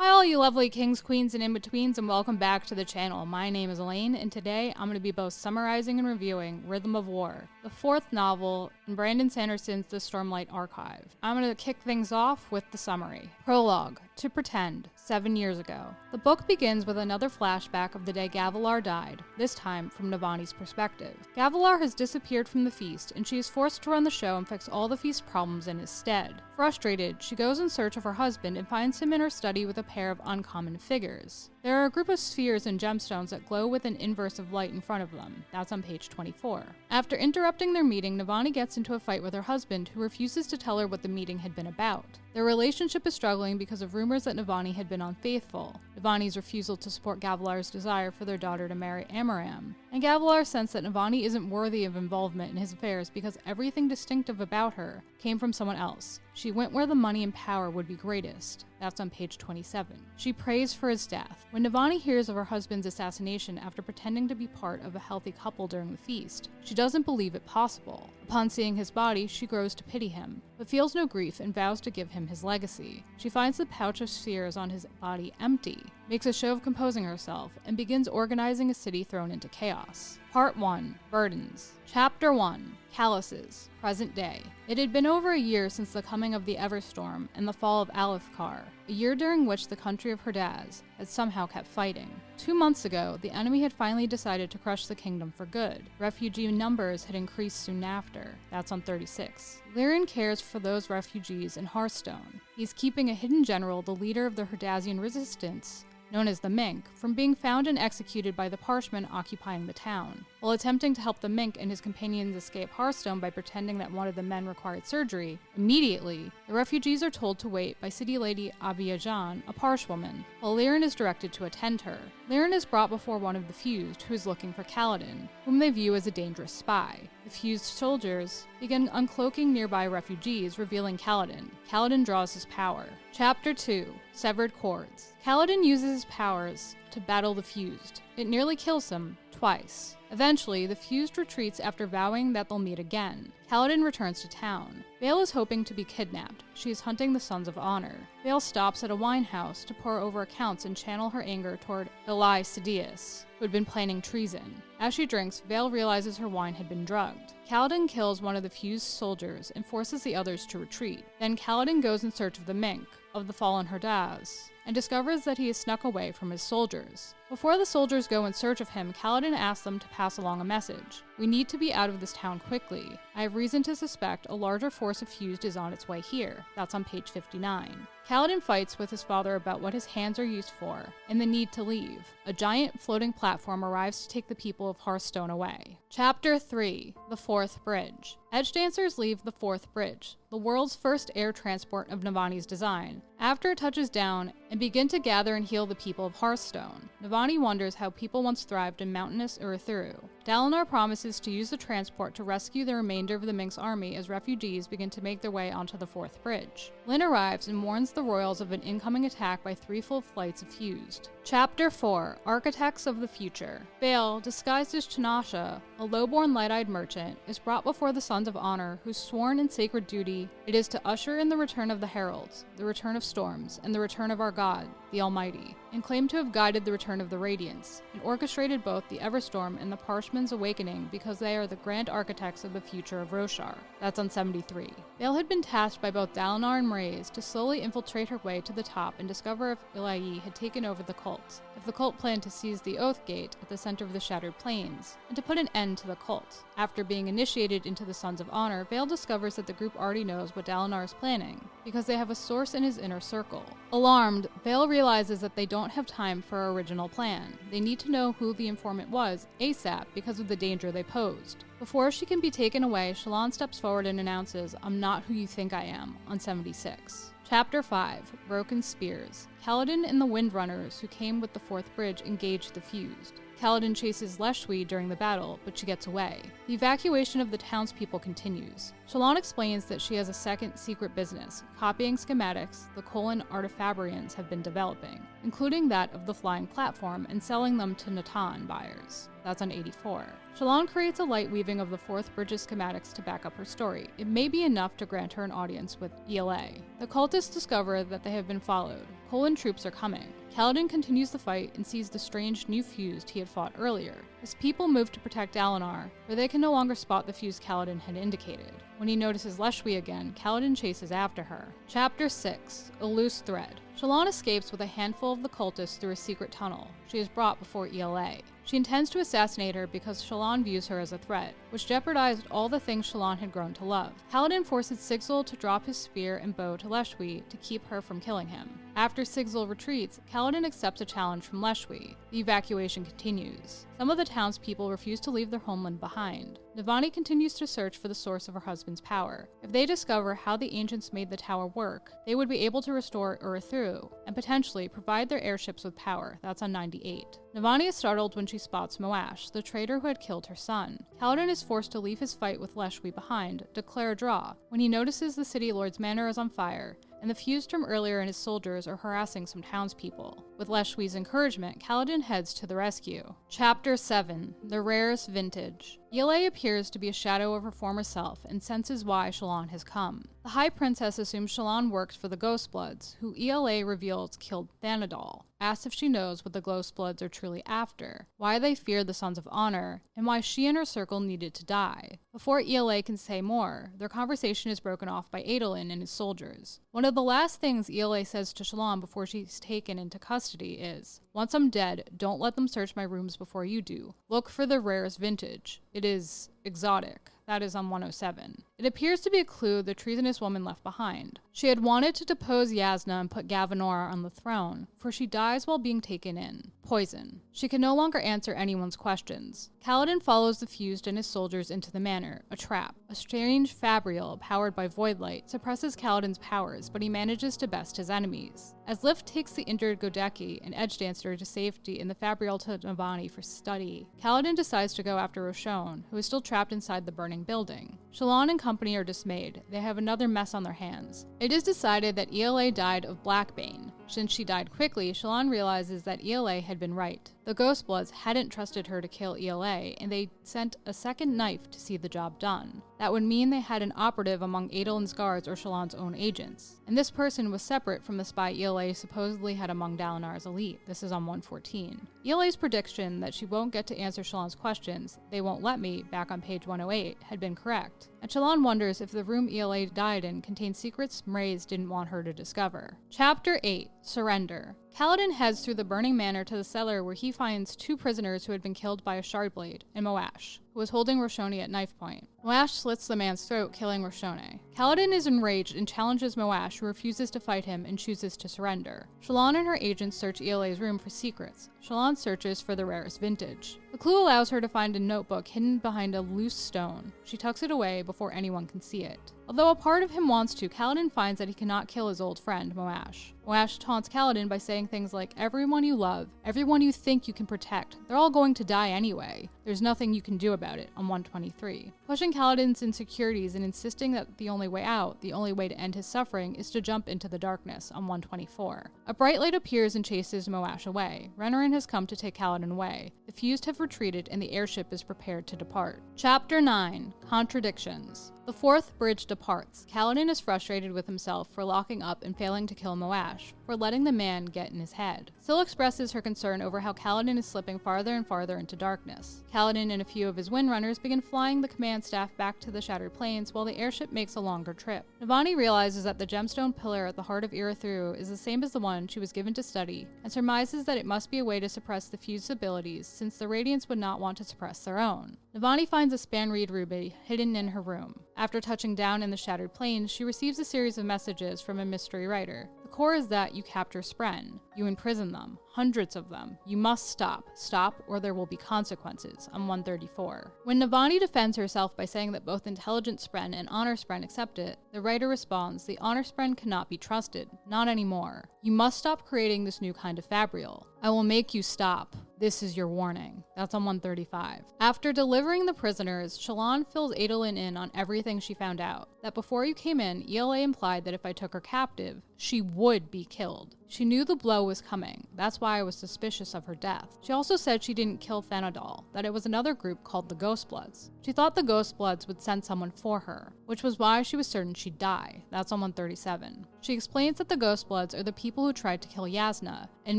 Hi all you lovely kings, queens, and in-betweens, and welcome back to the channel. My name is Elaine, and today I'm going to be both summarizing and reviewing Rhythm of War, the fourth novel in Brandon Sanderson's The Stormlight Archives. I'm going to kick things off with the summary. Prologue. To Pretend, 7 years ago. The book begins with another flashback of the day Gavilar died, this time from Navani's perspective. Gavilar has disappeared from the feast, and she is forced to run the show and fix all the feast's problems in his stead. Frustrated, she goes in search of her husband and finds him in her study with a pair of uncommon figures. There are a group of spheres and gemstones that glow with an inverse of light in front of them. That's on page 24. After interrupting their meeting, Navani gets into a fight with her husband, who refuses to tell her what the meeting had been about. Their relationship is struggling because of rumors that Navani had been unfaithful, Navani's refusal to support Gavilar's desire for their daughter to marry Amaram, and Gavilar's sense that Navani isn't worthy of involvement in his affairs because everything distinctive about her came from someone else. She went where the money and power would be greatest. That's on page 27. She prays for his death. When Navani hears of her husband's assassination after pretending to be part of a healthy couple during the feast, she doesn't believe it possible. Upon seeing his body, she grows to pity him, but feels no grief and vows to give him his legacy. She finds the pouch of spheres on his body empty, makes a show of composing herself, and begins organizing a city thrown into chaos. Part 1. Burdens. Chapter 1. Calluses. Present day. It had been over a year since the coming of the Everstorm and the fall of Alethkar, a year during which the country of Herdaz had somehow kept fighting. 2 months ago, the enemy had finally decided to crush the kingdom for good. Refugee numbers had increased soon after. That's on 36. Lyran cares for those refugees in Hearthstone. He's keeping a hidden general, the leader of the Herdazian resistance, known as the Mink, from being found and executed by the Parshmen occupying the town. While attempting to help the Mink and his companions escape Hearthstone by pretending that one of the men required surgery, immediately, the refugees are told to wait by City Lady Abiyajan, a Parshwoman, while Lyran is directed to attend her. Lyran is brought before one of the Fused, who is looking for Kaladin, whom they view as a dangerous spy. The Fused soldiers begin uncloaking nearby refugees, revealing Kaladin. Kaladin draws his power. Chapter 2. Severed Cords. Kaladin uses his powers to battle the Fused. It nearly kills him twice. Eventually, the Fused retreats after vowing that they'll meet again. Kaladin returns to town. Vale is hoping to be kidnapped. She is hunting the Sons of Honor. Vale stops at a wine house to pour over accounts and channel her anger toward Eli Sidious, who had been planning treason. As she drinks, Vale realizes her wine had been drugged. Kaladin kills one of the Fused soldiers and forces the others to retreat. Then Kaladin goes in search of the Mink, of the fallen Herdaz, and discovers that he has snuck away from his soldiers. Before the soldiers go in search of him, Kaladin asks them to pass along a message. We need to be out of this town quickly. I have reason to suspect a larger force of Fused is on its way here. That's on page 59. Kaladin fights with his father about what his hands are used for, and the need to leave. A giant floating platform arrives to take the people of Hearthstone away. Chapter 3. The Fourth Bridge. Edge Dancers leave the Fourth Bridge, the world's first air transport of Navani's design, after it touches down and begin to gather and heal the people of Hearthstone. Navani wonders how people once thrived in mountainous Urithiru. Dalinar promises to use the transport to rescue the remainder of the Mink's army as refugees begin to make their way onto the Fourth Bridge. Lyn arrives and warns the royals of an incoming attack by 3 full flights of Fused. Chapter 4. Architects of the Future. Vale, disguised as Chanasha, a low-born light-eyed merchant, is brought before the Sons of Honor, whose sworn and sacred duty it is to usher in the return of the heralds, the return of storms, and the return of our God, the Almighty, and claim to have guided the return of the Radiance, and orchestrated both the Everstorm and the Parshman's awakening because they are the grand architects of the future of Roshar. That's on 73. Vale had been tasked by both Dalinar and Mraize to slowly infiltrate her way to the top and discover if Ilayi had taken over the cult, if the cult planned to seize the Oath Gate at the center of the Shattered Plains, and to put an end to the cult. After being initiated into the Sons of Honor, Vale discovers that the group already knows what Dalinar is planning, because they have a source in his inner circle. Alarmed, Vale realizes that they don't have time for our original plan. They need to know who the informant was ASAP because of the danger they posed. Before she can be taken away, Shallan steps forward and announces, "I'm not who you think I am," on 76. Chapter 5. Broken Spears. Kaladin and the Windrunners, who came with the Fourth Bridge, engaged the Fused. Kaladin chases Leshwi during the battle, but she gets away. The evacuation of the townspeople continues. Shallan explains that she has a second secret business, copying schematics the Kholin artifabrians have been developing, including that of the flying platform, and selling them to Natan buyers. That's on 84. Shallan creates a light weaving of the Fourth Bridge's schematics to back up her story. It may be enough to grant her an audience with ELA. The cultists discover that they have been followed. Kholin troops are coming. Kaladin continues the fight and sees the strange new fused he had fought earlier. His people move to protect Dalinar, where they can no longer spot the fuse Kaladin had indicated. When he notices Leshwi again, Kaladin chases after her. Chapter 6. A Loose Thread. Shallan escapes with a handful of the cultists through a secret tunnel. She is brought before ELA. She intends to assassinate her because Shallan views her as a threat, which jeopardized all the things Shallan had grown to love. Kaladin forces Sigzil to drop his spear and bow to Leshwi to keep her from killing him. After Sigzil retreats, Kaladin accepts a challenge from Leshwi. The evacuation continues. Some of the townspeople refuse to leave their homeland behind. Navani continues to search for the source of her husband's power. If they discover how the ancients made the tower work, they would be able to restore Urithiru and potentially provide their airships with power. That's on 98. Navani is startled when she spots Moash, the traitor who had killed her son. Kaladin is forced to leave his fight with Leshwi behind, declare a draw, when he notices the city lord's manor is on fire, and the fused from earlier and his soldiers are harassing some townspeople. With Leshwi's encouragement, Kaladin heads to the rescue. Chapter 7. The Rarest Vintage. Elaine appears to be a shadow of her former self and senses why Shallan has come. The High Princess assumes Shallan works for the Ghostbloods, who ELA reveals killed Thanadal, asks if she knows what the Ghostbloods are truly after, why they fear the Sons of Honor, and why she and her circle needed to die. Before ELA can say more, their conversation is broken off by Adolin and his soldiers. One of the last things ELA says to Shallan before she's taken into custody is, "Once I'm dead, don't let them search my rooms before you do. Look for the rarest vintage. It is exotic." That is on 107. It appears to be a clue the treasonous woman left behind. She had wanted to depose Yasna and put Gavinor on the throne, for she dies while being taken in. Poison. She can no longer answer anyone's questions. Kaladin follows the fused and his soldiers into the manor, a trap. A strange fabrial, powered by voidlight, suppresses Kaladin's powers, but he manages to best his enemies. As Lift takes the injured Godeki, an edge dancer, to safety in the fabrial to Navani for study, Kaladin decides to go after Roshone, who is still trapped inside the burning building. Shallan and company are dismayed. They have another mess on their hands. It is decided that ELA died of Blackbane. Since she died quickly, Shallan realizes that ELA had been right. The Ghostbloods hadn't trusted her to kill ELA, and they sent a second knife to see the job done. That would mean they had an operative among Adolin's guards or Shallan's own agents. And this person was separate from the spy ELA supposedly had among Dalinar's elite. This is on 114. ELA's prediction that she won't get to answer Shallan's questions, "They won't let me," back on page 108, had been correct. And Shallan wonders if the room ELA died in contained secrets Mraize didn't want her to discover. Chapter 8. Surrender. Kaladin heads through the burning manor to the cellar where he finds two prisoners who had been killed by a shardblade, and Moash, who was holding Roshone at knife point. Moash slits the man's throat, killing Roshone. Kaladin is enraged and challenges Moash, who refuses to fight him and chooses to surrender. Shallan and her agents search ELA's room for secrets. Shallan searches for the rarest vintage. The clue allows her to find a notebook hidden behind a loose stone. She tucks it away before anyone can see it. Although a part of him wants to, Kaladin finds that he cannot kill his old friend, Moash. Moash taunts Kaladin by saying things like, "Everyone you love, everyone you think you can protect, they're all going to die anyway. There's nothing you can do about it," on 123. Pushing Kaladin's insecurities and insisting that the only way out, the only way to end his suffering, is to jump into the darkness, on 124. A bright light appears and chases Moash away. Renarin has come to take Kaladin away. The fused have retreated and the airship is prepared to depart. Chapter 9. Contradictions. The fourth bridge departs. Kaladin is frustrated with himself for locking up and failing to kill Moash, for letting the man get in his head. Syl expresses her concern over how Kaladin is slipping farther and farther into darkness. Kaladin and a few of his windrunners begin flying the command staff back to the Shattered Plains while the airship makes a longer trip. Navani realizes that the gemstone pillar at the heart of Urithiru is the same as the one she was given to study, and surmises that it must be a way to suppress the fused abilities, since the Radiants would not want to suppress their own. Navani finds a Spanreed ruby hidden in her room. After touching down in the Shattered Plains, she receives a series of messages from a mystery writer. The core is that you capture Spren. You imprison them. Hundreds of them. You must stop. Stop, or there will be consequences, on 134. When Navani defends herself by saying that both Intelligent Spren and Honor Spren accept it, the writer responds, "The Honor Spren cannot be trusted. Not anymore. You must stop creating this new kind of fabrial. I will make you stop." This is your warning. That's on 135. After delivering the prisoners, Shallan fills Adolin in on everything she found out. That before you came in, ELA implied that if I took her captive, she would be killed. She knew the blow was coming. That's why I was suspicious of her death. She also said she didn't kill Thanadal, that it was another group called the Ghostbloods. She thought the Ghostbloods would send someone for her, which was why she was certain she'd die. That's on 137. She explains that the Ghostbloods are the people who tried to kill Yasna, and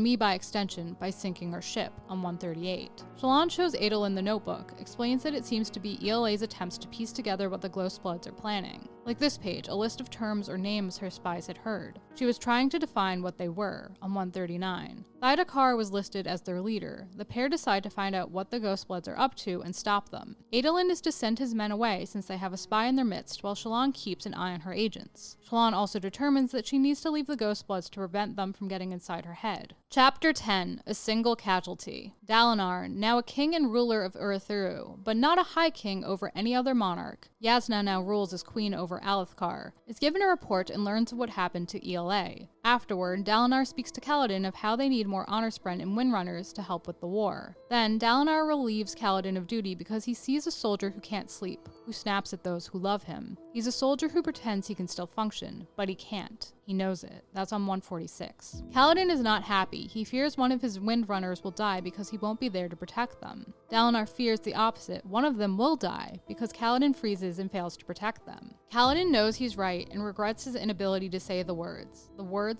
me by extension, by sinking her ship, on 138. Shallan shows Adolin the notebook, explains that it seems to be ELA's attempts to piece together what the Ghostbloods are planning. Like this page, a list of terms or names her spies had heard. She was trying to define what they were, on 139. Thydakar was listed as their leader. The pair decide to find out what the Ghostbloods are up to and stop them. Adolin is to send his men away since they have a spy in their midst, while Shallan keeps an eye on her agents. Shallan also determines that she needs to leave the Ghostbloods to prevent them from getting inside her head. Chapter 10, A Single Casualty. Dalinar, now a king and ruler of Urithiru, but not a high king over any other monarch. Yasna now rules as queen over Alethkar, is given a report and learns of what happened to ELA. Afterward, Dalinar speaks to Kaladin of how they need more Honorsprent and Windrunners to help with the war. Then, Dalinar relieves Kaladin of duty because he sees a soldier who can't sleep, who snaps at those who love him. He's a soldier who pretends he can still function, but he can't. He knows it. That's on 146. Kaladin is not happy. He fears one of his Windrunners will die because he won't be there to protect them. Dalinar fears the opposite. One of them will die because Kaladin freezes and fails to protect them. Kaladin knows he's right and regrets his inability to say the words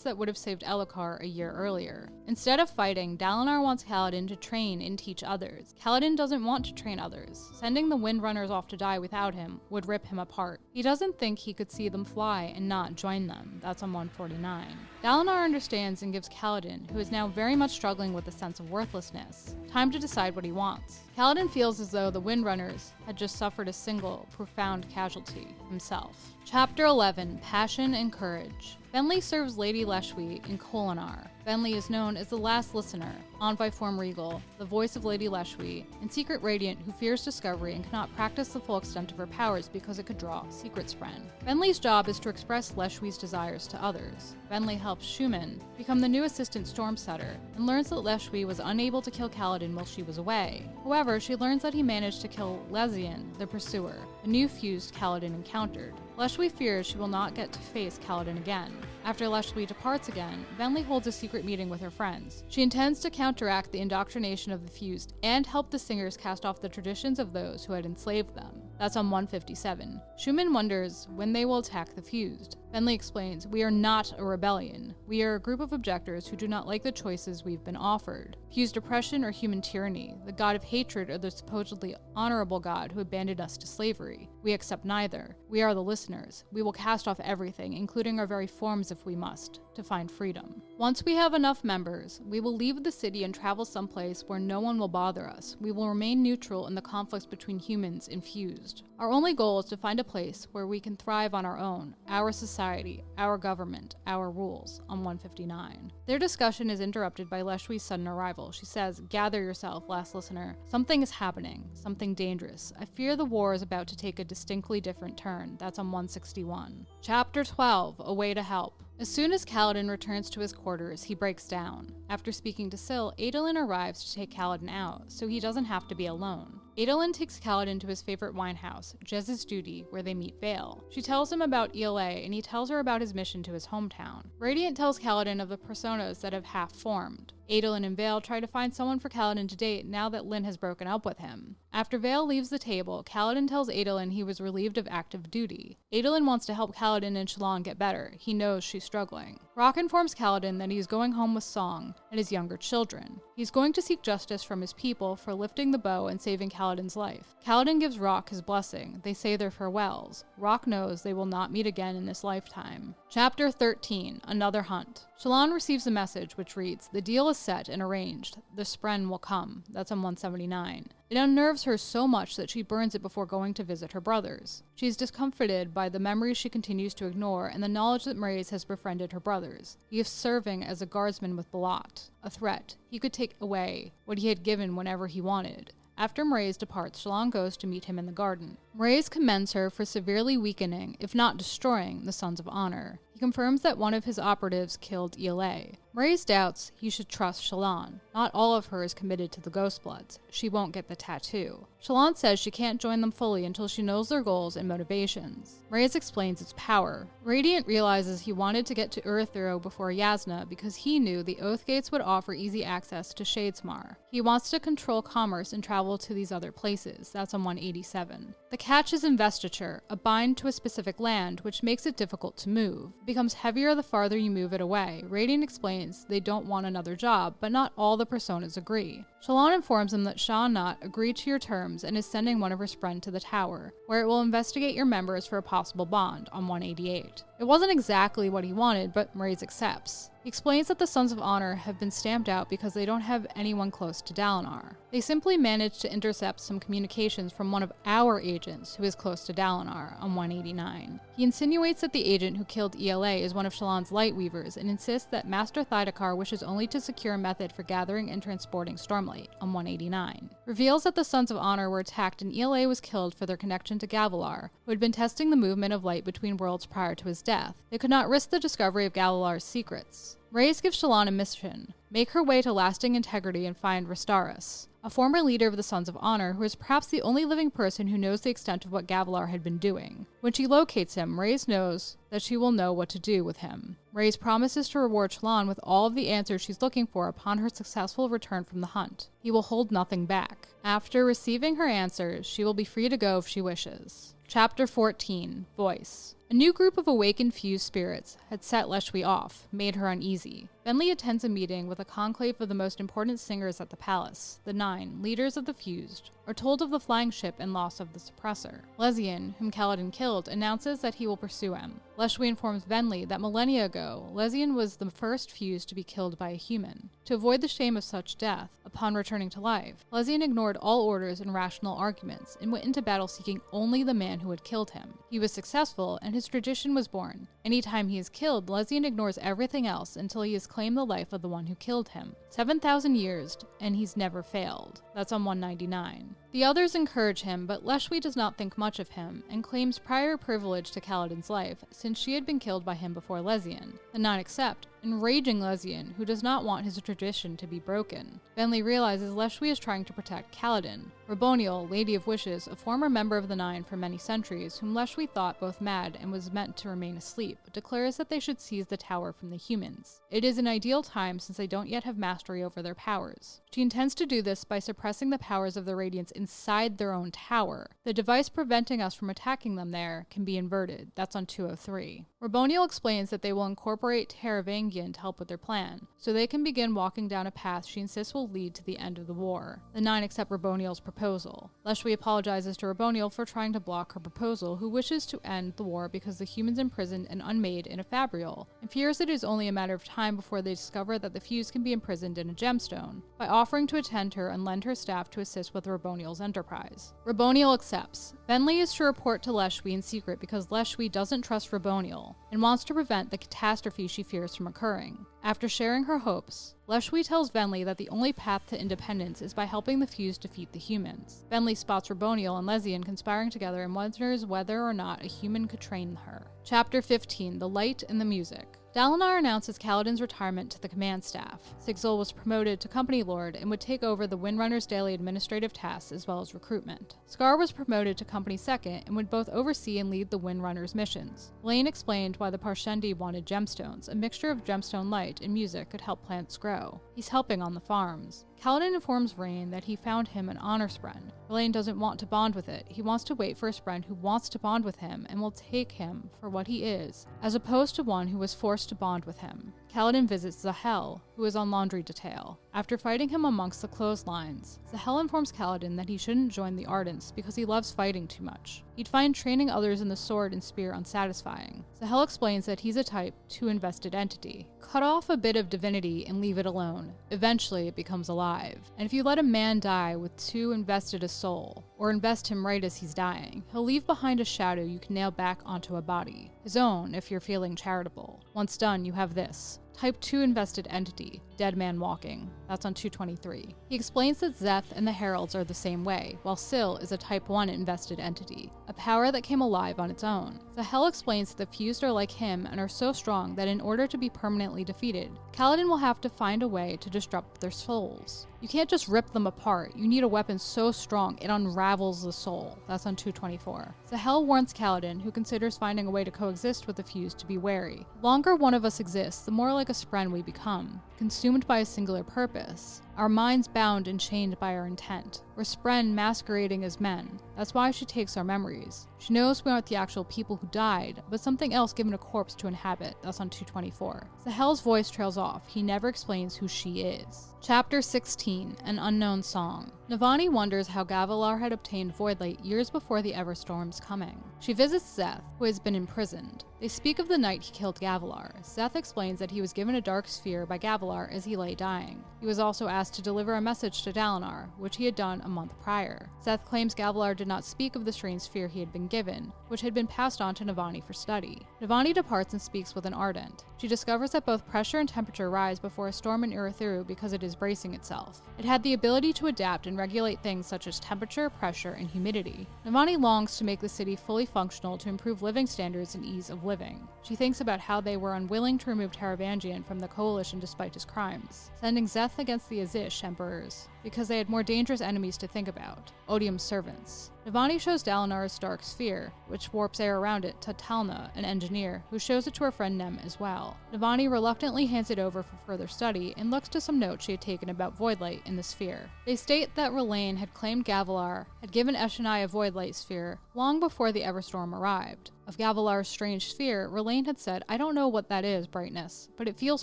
that would have saved Elhokar a year earlier. Instead of fighting, Dalinar wants Kaladin to train and teach others. Kaladin doesn't want to train others. Sending the Windrunners off to die without him would rip him apart. He doesn't think he could see them fly and not join them. That's on 149. Dalinar understands and gives Kaladin, who is now very much struggling with a sense of worthlessness, time to decide what he wants. Kaladin feels as though the Windrunners had just suffered a single, profound casualty himself. Chapter 11, Passion and Courage. Bentley serves Lady Leshwi in Kholinar. Bentley is known as the Last Listener, Envoy Form Regal, the voice of Lady Leshwi, and Secret Radiant who fears discovery and cannot practice the full extent of her powers because it could draw secrets friend. Bentley's job is to express Leshwi's desires to others. Bentley helps Shuman become the new assistant Stormsetter and learns that Leshwi was unable to kill Kaladin while she was away. However, she learns that he managed to kill Lezian, the Pursuer, a new fused Kaladin encountered. Leshwi fears she will not get to face Kaladin again. After Leshwi departs again, Bentley holds a secret meeting with her friends. She intends to counteract the indoctrination of the fused and help the singers cast off the traditions of those who had enslaved them. That's on 157. Shuman wonders when they will attack the fused. Bentley explains, "We are not a rebellion. We are a group of objectors who do not like the choices we've been offered. Fused oppression or human tyranny, the god of hatred or the supposedly honorable god who abandoned us to slavery. We accept neither. We are the listeners. We will cast off everything, including our very forms if we must, to find freedom. Once we have enough members, we will leave the city and travel someplace where no one will bother us. We will remain neutral in the conflicts between humans and fused. Our only goal is to find a place where we can thrive on our own, our society, our government, our rules," on 159. Their discussion is interrupted by Leshwi's sudden arrival. She says, "Gather yourself, Last Listener. Something is happening, something dangerous. I fear the war is about to take a distinctly different turn." That's on 161. Chapter 12, A Way to Help. As soon as Kaladin returns to his quarters, he breaks down. After speaking to Syl, Adolin arrives to take Kaladin out, so he doesn't have to be alone. Adolin takes Kaladin to his favorite winehouse, Jez's Duty, where they meet Vale. She tells him about ELA, and he tells her about his mission to his hometown. Radiant tells Kaladin of the personas that have half-formed. Adolin and Vale try to find someone for Kaladin to date now that Lyn has broken up with him. After Vale leaves the table, Kaladin tells Adolin he was relieved of active duty. Adolin wants to help Kaladin and Shallan get better. He knows she's struggling. Rock informs Kaladin that he's going home with Song and his younger children. He's going to seek justice from his people for lifting the bow and saving Kaladin's life. Kaladin gives Rock his blessing. They say their farewells. Rock knows they will not meet again in this lifetime. Chapter 13, Another Hunt. Shallan receives a message which reads, "The deal is set and arranged. The Spren will come." That's on 179. It unnerves her so much that she burns it before going to visit her brothers. She is discomforted by the memories she continues to ignore and the knowledge that Mraize has befriended her brothers. He is serving as a guardsman with Balat, a threat. He could take away what he had given whenever he wanted. After Mraize departs, Shallan goes to meet him in the garden. Mraize commends her for severely weakening, if not destroying, the Sons of Honor. He confirms that one of his operatives killed Elaine. Mraize doubts he should trust Shallan. Not all of her is committed to the Ghostbloods. She won't get the tattoo. Shallan says she can't join them fully until she knows their goals and motivations. Mraize explains its power. Radiant realizes he wanted to get to Urithiru before Yasna because he knew the Oath Gates would offer easy access to Shadesmar. He wants to control commerce and travel to these other places. That's on 187. The catch is investiture, a bind to a specific land, which makes it difficult to move. It becomes heavier the farther you move it away. Radiant explains they don't want another job, but not all the personas agree. Shallan informs him that Sha Nat agreed to your terms and is sending one of her Spren to the tower, where it will investigate your members for a possible bond, on 188. It wasn't exactly what he wanted, but Mraize accepts. He explains that the Sons of Honor have been stamped out because they don't have anyone close to Dalinar. They simply managed to intercept some communications from one of our agents who is close to Dalinar, on 189. He insinuates that the agent who killed ELA is one of Shallan's Lightweavers and insists that Master Thydakar wishes only to secure a method for gathering and transporting Stormlight, on 189. Reveals that the Sons of Honor were attacked and ELA was killed for their connection to Gavilar, who had been testing the movement of light between worlds prior to his death. They could not risk the discovery of Gavilar's secrets. Mraize gives Shallan a mission: make her way to lasting integrity and find Restaurus, a former leader of the Sons of Honor who is perhaps the only living person who knows the extent of what Gavilar had been doing. When she locates him, Mraize knows that she will know what to do with him. Mraize promises to reward Shallan with all of the answers she's looking for upon her successful return from the hunt. He will hold nothing back. After receiving her answers, she will be free to go if she wishes. Chapter 14, Voice. A new group of awakened fused spirits had set Leshwi off, made her uneasy. Bentley attends a meeting with a conclave of the most important singers at the palace. The 9, leaders of the fused, are told of the flying ship and loss of the suppressor. Lezian, whom Kaladin killed, announces that he will pursue him. Leshwi informs Venli that millennia ago, Lezian was the first fused to be killed by a human. To avoid the shame of such death, upon returning to life, Lezian ignored all orders and rational arguments, and went into battle seeking only the man who had killed him. He was successful, and his tradition was born. Anytime he is killed, Lezian ignores everything else until he has claimed the life of the one who killed him. 7,000 years, and he's never failed. That's on 199. The others encourage him, but Leshwi does not think much of him, and claims prior privilege to Kaladin's life, since she had been killed by him before Lezian. The 9 accept, enraging Lezian, who does not want his tradition to be broken. Bentley realizes Leshwi is trying to protect Kaladin. Reboniel, Lady of Wishes, a former member of the 9 for many centuries, whom Leshwi thought both mad and was meant to remain asleep, declares that they should seize the tower from the humans. It is an ideal time since they don't yet have mastery over their powers. She intends to do this by suppressing the powers of the Radiants inside their own tower. The device preventing us from attacking them there can be inverted. That's on 203. Reboniel explains that they will incorporate Taravangian to help with their plan, so they can begin walking down a path she insists will lead to the end of the war. The 9 accept Reboniel's proposal. Leshwi apologizes to Reboniel for trying to block her proposal, who wishes to end the war because the humans imprisoned and unmade in a fabrial, and fears it is only a matter of time before they discover that the fused can be imprisoned in a gemstone, by offering to attend her and lend her staff to assist with Reboniel's enterprise. Reboniel accepts. Bentley is to report to Leshwi in secret because Leshwi doesn't trust Reboniel, and wants to prevent the catastrophe she fears from occurring. After sharing her hopes, Leshwi tells Venli that the only path to independence is by helping the fused defeat the humans. Venli spots Reboniel and Lezian conspiring together and wonders whether or not a human could train her. Chapter 15, The Light and the Music. Dalinar announces Kaladin's retirement to the command staff. Sigzil was promoted to Company Lord and would take over the Windrunner's daily administrative tasks as well as recruitment. Scar was promoted to Company Second and would both oversee and lead the Windrunner's missions. Elaine explained why the Parshendi wanted gemstones. A mixture of gemstone light and music could help plants grow. He's helping on the farms. Kaladin informs Rain that he found him an honor spren. Elaine doesn't want to bond with it. He wants to wait for a spren who wants to bond with him and will take him for what he is, as opposed to one who was forced to bond with him. Kaladin visits Zahel, who is on laundry detail. After fighting him amongst the clotheslines, Zahel informs Kaladin that he shouldn't join the Ardents because he loves fighting too much. He'd find training others in the sword and spear unsatisfying. Zahel explains that he's a type 2 invested entity. Cut off a bit of divinity and leave it alone. Eventually it becomes alive. And if you let a man die with 2 invested a soul, or invest him right as he's dying, he'll leave behind a shadow you can nail back onto a body. His own, if you're feeling charitable. Once done, you have this. Type 2 invested entity, dead man walking. That's on 223. He explains that Zeth and the Heralds are the same way, while Syl is a Type 1 invested entity, a power that came alive on its own. Zahel explains that the fused are like him and are so strong that in order to be permanently defeated, Kaladin will have to find a way to disrupt their souls. You can't just rip them apart, you need a weapon so strong it unravels the soul. That's on 224. Zahel warns Kaladin, who considers finding a way to coexist with the fused, to be wary. The longer one of us exists, the more like a spren we become, consumed by a singular purpose. Our minds bound and chained by our intent. We're spren masquerading as men. That's why she takes our memories. She knows we aren't the actual people who died, but something else given a corpse to inhabit. That's on 224. Zahel's voice trails off. He never explains who she is. Chapter 16, An Unknown Song. Navani wonders how Gavilar had obtained Voidlight years before the Everstorm's coming. She visits Zeth, who has been imprisoned. They speak of the night he killed Gavilar. Zeth explains that he was given a dark sphere by Gavilar as he lay dying. He was also asked to deliver a message to Dalinar, which he had done a month prior. Zeth claims Gavilar did not speak of the strange sphere he had been given, which had been passed on to Navani for study. Navani departs and speaks with an Ardent. She discovers that both pressure and temperature rise before a storm in Urithiru because it is bracing itself. It had the ability to adapt and regulate things such as temperature, pressure, and humidity. Navani longs to make the city fully functional to improve living standards and ease of living. She thinks about how they were unwilling to remove Taravangian from the Coalition despite his crimes, sending Zeth against the Azish Emperors, because they had more dangerous enemies to think about, Odium's servants. Navani shows Dalinar's dark sphere, which warps air around it, to Talna, an engineer, who shows it to her friend Nem as well. Navani reluctantly hands it over for further study and looks to some notes she had taken about Voidlight in the sphere. They state that Elaine had claimed Gavilar had given Eshonai a Voidlight sphere long before the Everstorm arrived. Of Gavilar's strange sphere, Elaine had said, "I don't know what that is, Brightness, but it feels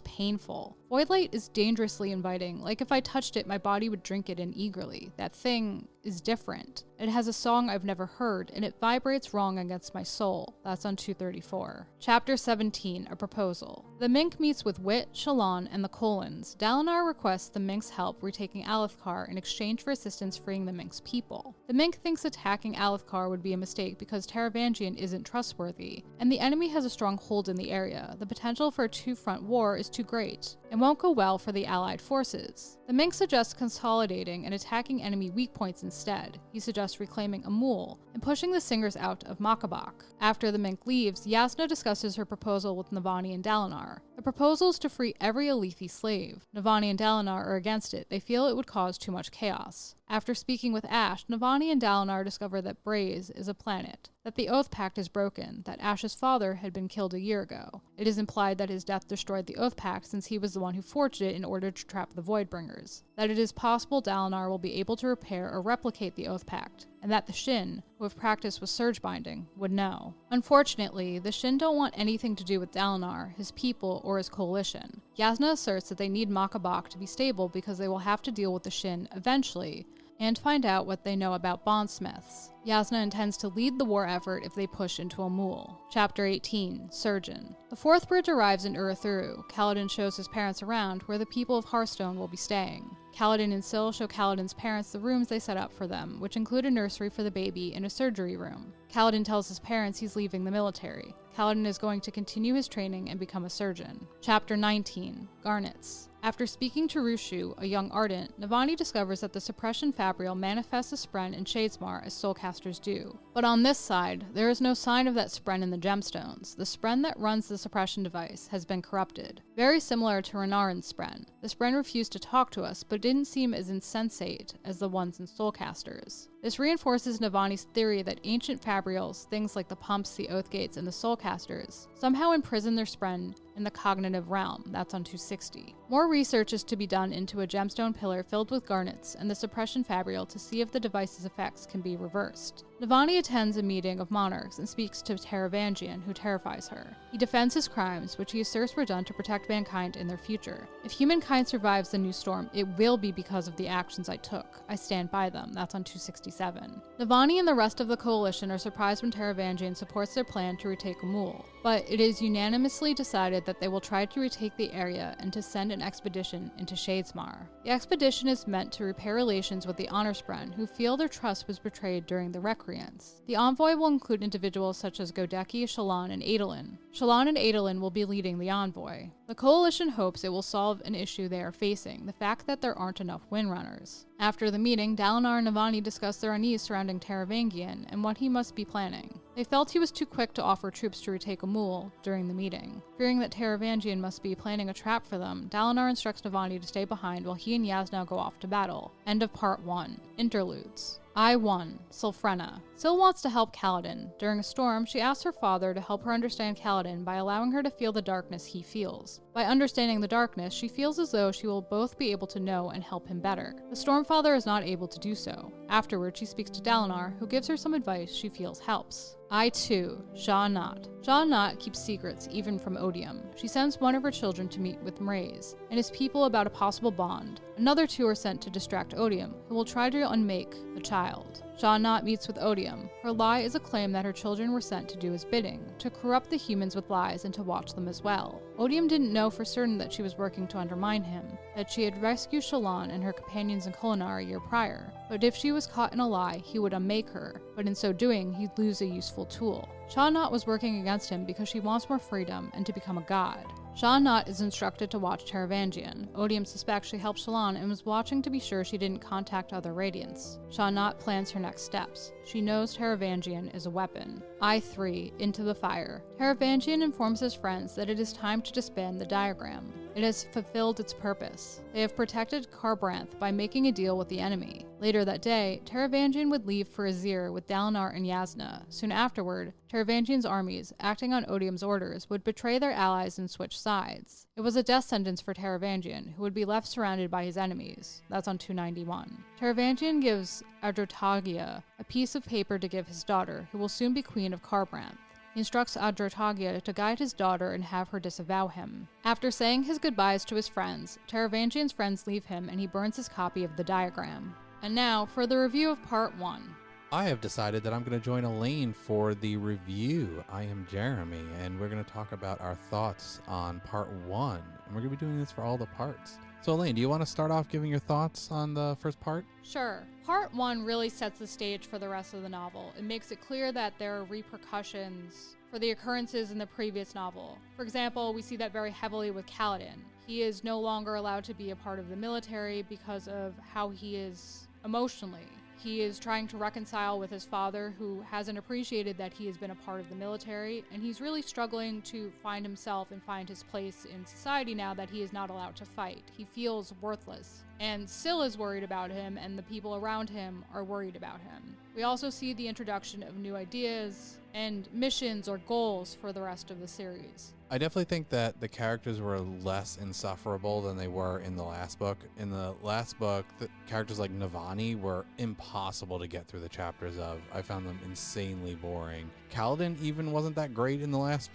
painful. Voidlight is dangerously inviting, like if I touched it, my body would drink it in eagerly. That thing is different. It has a song I've never heard, and it vibrates wrong against my soul." That's on 234. Chapter 17, A Proposal. The Mink meets with Wit, Shallan, and the Colons. Dalinar requests the Mink's help retaking Alethkar in exchange for assistance freeing the Mink's people. The Mink thinks attacking Alethkar would be a mistake because Taravangian isn't trustworthy, and the enemy has a strong hold in the area. The potential for a two-front war is too great, and won't go well for the allied forces. The Mink suggests consolidating and attacking enemy weak points instead. He suggests reclaiming Amul and pushing the Singers out of Makabak. After the Mink leaves, Yasna discusses her proposal with Navani and Dalinar. The proposal is to free every Alethi slave. Navani and Dalinar are against it. They feel it would cause too much chaos. After speaking with Ash, Navani and Dalinar discover that Braze is a planet, that the Oath Pact is broken, that Ash's father had been killed a year ago. It is implied that his death destroyed the Oath Pact since he was the one who forged it in order to trap the Voidbringers, that it is possible Dalinar will be able to repair or replicate the Oath Pact, and that the Shin, who have practiced with surge binding, would know. Unfortunately, the Shin don't want anything to do with Dalinar, his people, or his coalition. Yasna asserts that they need Makabak to be stable because they will have to deal with the Shin eventually, and find out what they know about bondsmiths. Yasna intends to lead the war effort if they push into Amul. Chapter 18, Surgeon. The fourth bridge arrives in Urithiru. Kaladin shows his parents around, where the people of Hearthstone will be staying. Kaladin and Syl show Kaladin's parents the rooms they set up for them, which include a nursery for the baby and a surgery room. Kaladin tells his parents he's leaving the military. Kaladin is going to continue his training and become a surgeon. Chapter 19, Garnets. After speaking to Rushu, a young Ardent, Navani discovers that the Suppression Fabrial manifests a Spren in Shadesmar as Soulcasters do. But on this side, there is no sign of that Spren in the gemstones. The Spren that runs the suppression device has been corrupted. Very similar to Renarin's Spren. The Spren refused to talk to us, but didn't seem as insensate as the ones in Soulcasters. This reinforces Navani's theory that ancient Fabrials, things like the Pumps, the Oathgates, and the Soulcasters, somehow imprison their Spren in the cognitive realm. That's on 260. More research is to be done into a gemstone pillar filled with garnets and the suppression fabrial to see if the device's effects can be reversed. Navani attends a meeting of monarchs and speaks to Taravangian, who terrifies her. He defends his crimes, which he asserts were done to protect mankind in their future. If humankind survives the new storm, it will be because of the actions I took. I stand by them. That's on 267. Navani and the rest of the coalition are surprised when Taravangian supports their plan to retake Amul, but it is unanimously decided that they will try to retake the area and to send an expedition into Shadesmar. The expedition is meant to repair relations with the Honorspren, who feel their trust was betrayed during the Recreance. The envoy will include individuals such as Godeki, Shallan, and Adolin. Shallan and Adolin will be leading the envoy. The Coalition hopes it will solve an issue they are facing, the fact that there aren't enough Windrunners. After the meeting, Dalinar and Navani discuss their unease surrounding Taravangian and what he must be planning. They felt he was too quick to offer troops to retake Amul during the meeting. Fearing that Taravangian must be planning a trap for them, Dalinar instructs Navani to stay behind while he and Yasna go off to battle. End of Part 1. Interludes. I-1. Sylphrena. Syl wants to help Kaladin. During a storm, she asks her father to help her understand Kaladin by allowing her to feel the darkness he feels. By understanding the darkness, she feels as though she will both be able to know and help him better. The Stormfather is not able to do so. Afterward, she speaks to Dalinar, who gives her some advice she feels helps. I-2. Sja-anat. Sja-anat keeps secrets, even from Odium. She sends one of her children to meet with Mraize and his people about a possible bond. Another two are sent to distract Odium, who will try to unmake the child. Sja-anat meets with Odium. Her lie is a claim that her children were sent to do his bidding, to corrupt the humans with lies and to watch them as well. Odium didn't know for certain that she was working to undermine him, that she had rescued Shallan and her companions in Kholinar a year prior, but if she was caught in a lie, he would unmake her, but in so doing, he'd lose a useful tool. Sja-anat was working against him because she wants more freedom and to become a god. Sja-anat is instructed to watch Taravangian. Odium suspects she helped Shallan and was watching to be sure she didn't contact other Radiants. Sja-anat plans her next steps. She knows Taravangian is a weapon. I-3. Into the Fire. Taravangian informs his friends that it is time to disband the diagram. It has fulfilled its purpose. They have protected Kharbranth by making a deal with the enemy. Later that day, Taravangian would leave for Azir with Dalinar and Yasna. Soon afterward, Taravangian's armies, acting on Odium's orders, would betray their allies and switch sides. It was a death sentence for Taravangian, who would be left surrounded by his enemies. That's on 291. Taravangian gives Adrotagia a piece of paper to give his daughter, who will soon be queen of Kharbranth. He instructs Adrotagia to guide his daughter and have her disavow him. After saying his goodbyes to his friends, Taravangian's friends leave him and he burns his copy of the diagram. And now for the review of Part 1. I have decided that I'm going to join Elaine for the review. I am Jeremy, and we're going to talk about our thoughts on Part 1. And we're going to be doing this for all the parts. So Elaine, do you want to start off giving your thoughts on the first part? Sure. Part 1 really sets the stage for the rest of the novel. It makes it clear that there are repercussions for the occurrences in the previous novel. For example, we see that very heavily with Kaladin. He is no longer allowed to be a part of the military because of how he is emotionally. He is trying to reconcile with his father, who hasn't appreciated that he has been a part of the military, and he's really struggling to find himself and find his place in society now that he is not allowed to fight. He feels worthless. And Syl is worried about him, and the people around him are worried about him. We also see the introduction of new ideas and missions or goals for the rest of the series. I definitely think that the characters were less insufferable than they were in the last book. In the last book, the characters like Navani were impossible to get through the chapters of. I found them insanely boring. Kaladin even wasn't that great in the last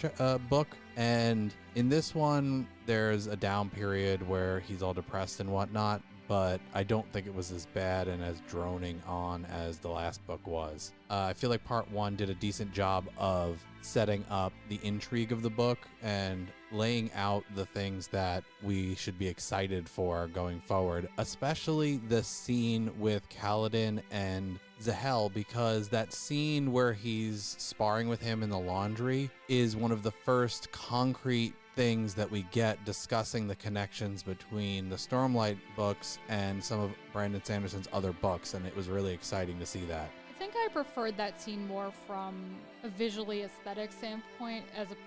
book. And in this one, there's a down period where he's all depressed and whatnot. But I don't think it was as bad and as droning on as the last book was. I feel like Part 1 did a decent job of setting up the intrigue of the book and laying out the things that we should be excited for going forward, especially the scene with Kaladin and Zahel, because that scene where he's sparring with him in the laundry is one of the first concrete things that we get discussing the connections between the Stormlight books and some of Brandon Sanderson's other books, and it was really exciting to see that. I think I preferred that scene more from a visually aesthetic standpoint,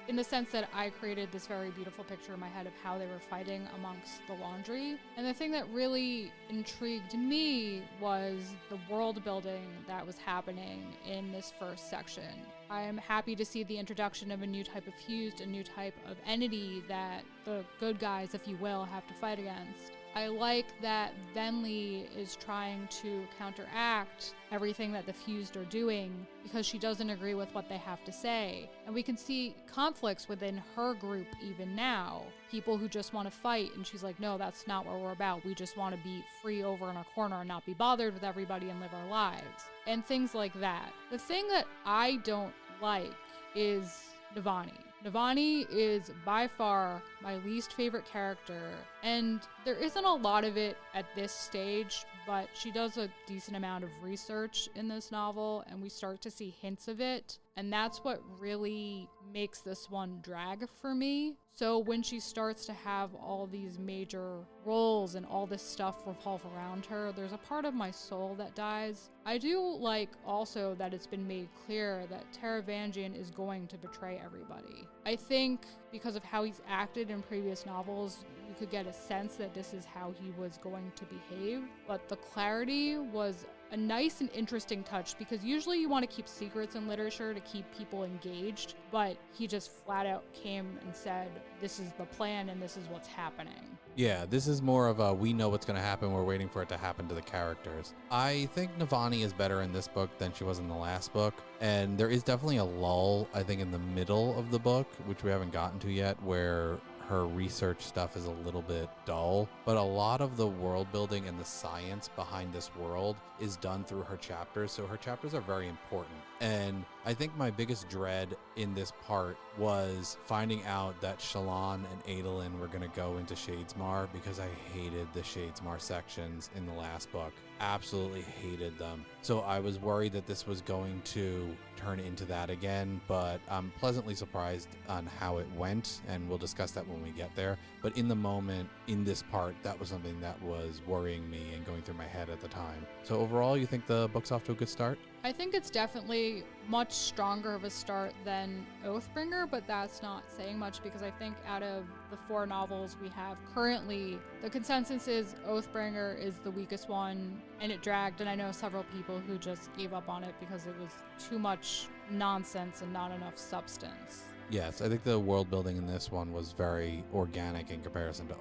in the sense that I created this very beautiful picture in my head of how they were fighting amongst the laundry. And the thing that really intrigued me was the world building that was happening in this first section. I am happy to see the introduction of a new type of fused, a new type of entity that the good guys, if you will, have to fight against. I like that Venli is trying to counteract everything that the Fused are doing because she doesn't agree with what they have to say. And we can see conflicts within her group even now. People who just want to fight, and she's like, no, that's not what we're about. We just want to be free over in our corner and not be bothered with everybody and live our lives. And things like that. The thing that I don't like is Navani. Navani is by far my least favorite character, and there isn't a lot of it at this stage, but she does a decent amount of research in this novel, and we start to see hints of it, and that's what really makes this one drag for me. So when she starts to have all these major roles and all this stuff revolve around her, there's a part of my soul that dies. I do like also that it's been made clear that Taravangian is going to betray everybody. I think because of how he's acted in previous novels, you could get a sense that this is how he was going to behave, but the clarity was a nice and interesting touch, because usually you want to keep secrets in literature to keep people engaged, but he just flat out came and said, this is the plan and this is what's happening. Yeah, this is more of a we know what's going to happen, we're waiting for it to happen to the characters. I think Navani is better in this book than she was in the last book, and there is definitely a lull, I think, in the middle of the book, which we haven't gotten to yet, where her research stuff is a little bit dull, but a lot of the world building and the science behind this world is done through her chapters, so her chapters are very important. And I think my biggest dread in this part was finding out that Shallan and Adolin were going to go into Shadesmar, because I hated the Shadesmar sections in the last book. Absolutely hated them. So I was worried that this was going to turn into that again, but I'm pleasantly surprised on how it went, and we'll discuss that when we get there. But in the moment, in this part, that was something that was worrying me and going through my head at the time. So overall, you think the book's off to a good start? I think it's definitely much stronger of a start than Oathbringer, but that's not saying much, because I think out of the 4 novels we have currently, the consensus is Oathbringer is the weakest one, and it dragged, and I know several people who just gave up on it because it was too much nonsense and not enough substance. Yes, I think the world building in this one was very organic in comparison to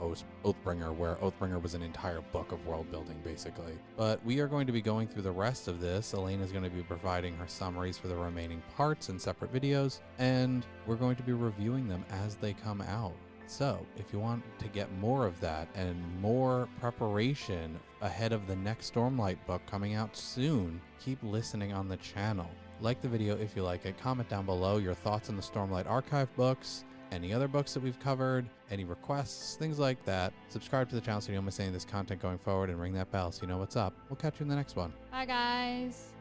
Oathbringer, where Oathbringer was an entire book of world building, basically. But we are going to be going through the rest of this. Elaine is going to be providing her summaries for the remaining parts in separate videos, and we're going to be reviewing them as they come out. So if you want to get more of that and more preparation ahead of the next Stormlight book coming out soon, keep listening on the channel. Like the video if you like it, comment down below your thoughts on the Stormlight Archive books, any other books that we've covered, any requests, things like that. Subscribe to the channel so you don't miss any of this content going forward, and ring that bell so you know what's up. We'll catch you in the next one. Bye guys.